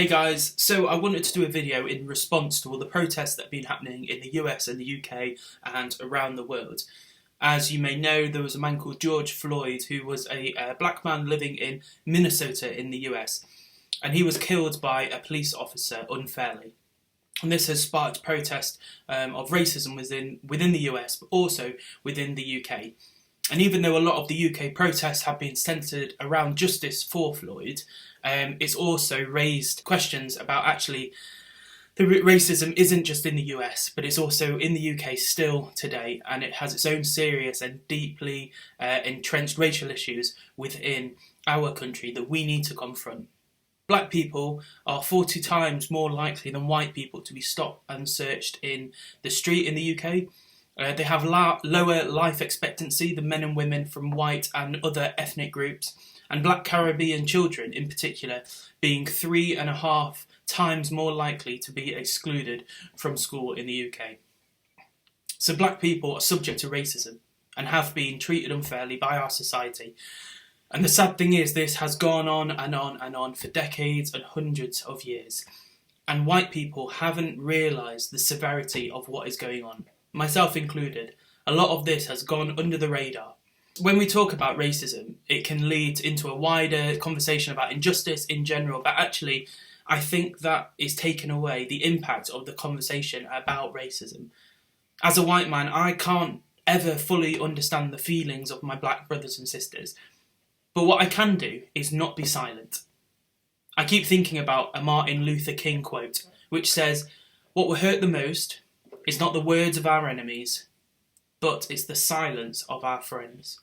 Hey guys, so I wanted to do a video in response to all the protests that have been happening in the US and the UK and around the world. As you may know, there was a man called George Floyd who was a black man living in Minnesota in the US, and he was killed by a police officer unfairly. And this has sparked protest of racism within the US, but also within the UK. And even though a lot of the UK protests have been centred around justice for Floyd, it's also raised questions about actually the racism isn't just in the US, but it's also in the UK still today, and it has its own serious and deeply entrenched racial issues within our country that we need to confront. Black people are 40 times more likely than white people to be stopped and searched in the street in the UK. They have lower life expectancy than men and women from white and other ethnic groups, and black Caribbean children in particular being 3.5 times more likely to be excluded from school in the UK. So black people are subject to racism and have been treated unfairly by our society. And the sad thing is, this has gone on and on and on for decades and hundreds of years. And white people haven't realised the severity of what is going on. Myself included, a lot of this has gone under the radar. When we talk about racism, it can lead into a wider conversation about injustice in general, but actually I think that is taken away the impact of the conversation about racism. As a white man, I can't ever fully understand the feelings of my black brothers and sisters, but what I can do is not be silent. I keep thinking about a Martin Luther King quote, which says, "What will hurt the most is not the words of our enemies, but it's the silence of our friends."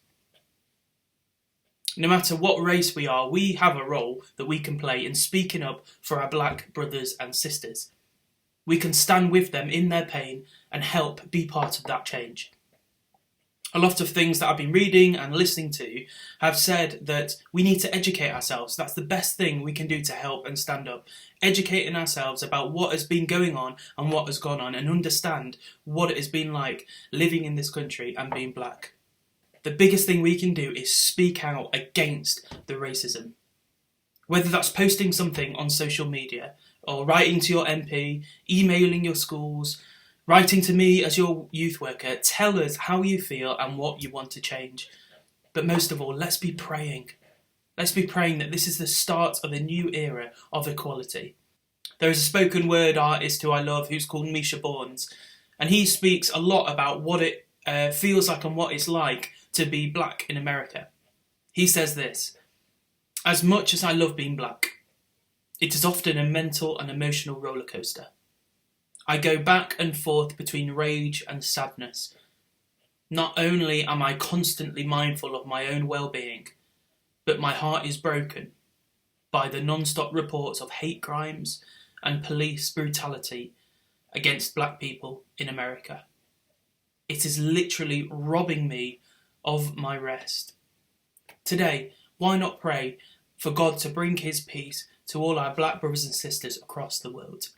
No matter what race we are, we have a role that we can play in speaking up for our black brothers and sisters. We can stand with them in their pain and help be part of that change. A lot of things that I've been reading and listening to have said that we need to educate ourselves. That's the best thing we can do to help and stand up. Educating ourselves about what has been going on and what has gone on, and understand what it has been like living in this country and being black. The biggest thing we can do is speak out against the racism. Whether that's posting something on social media, or writing to your MP, emailing your schools, writing to me as your youth worker, tell us how you feel and what you want to change. But most of all, let's be praying. Let's be praying that this is the start of a new era of equality. There is a spoken word artist who I love who's called Misha Barnes, and he speaks a lot about what it feels like and what it's like to be black in America. He says this: "As much as I love being black, it is often a mental and emotional roller coaster. I go back and forth between rage and sadness. Not only am I constantly mindful of my own well-being, but my heart is broken by the non-stop reports of hate crimes and police brutality against black people in America. It is literally robbing me of my rest." Today, why not pray for God to bring his peace to all our black brothers and sisters across the world?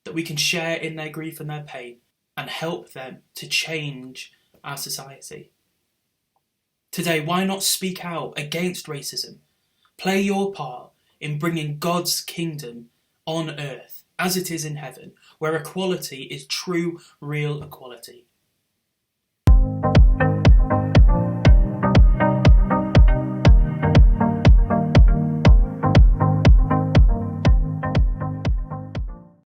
That we can share in their grief and their pain and help them to change our society. Today, why not speak out against racism? Play your part in bringing God's kingdom on earth as it is in heaven, where equality is true, real equality.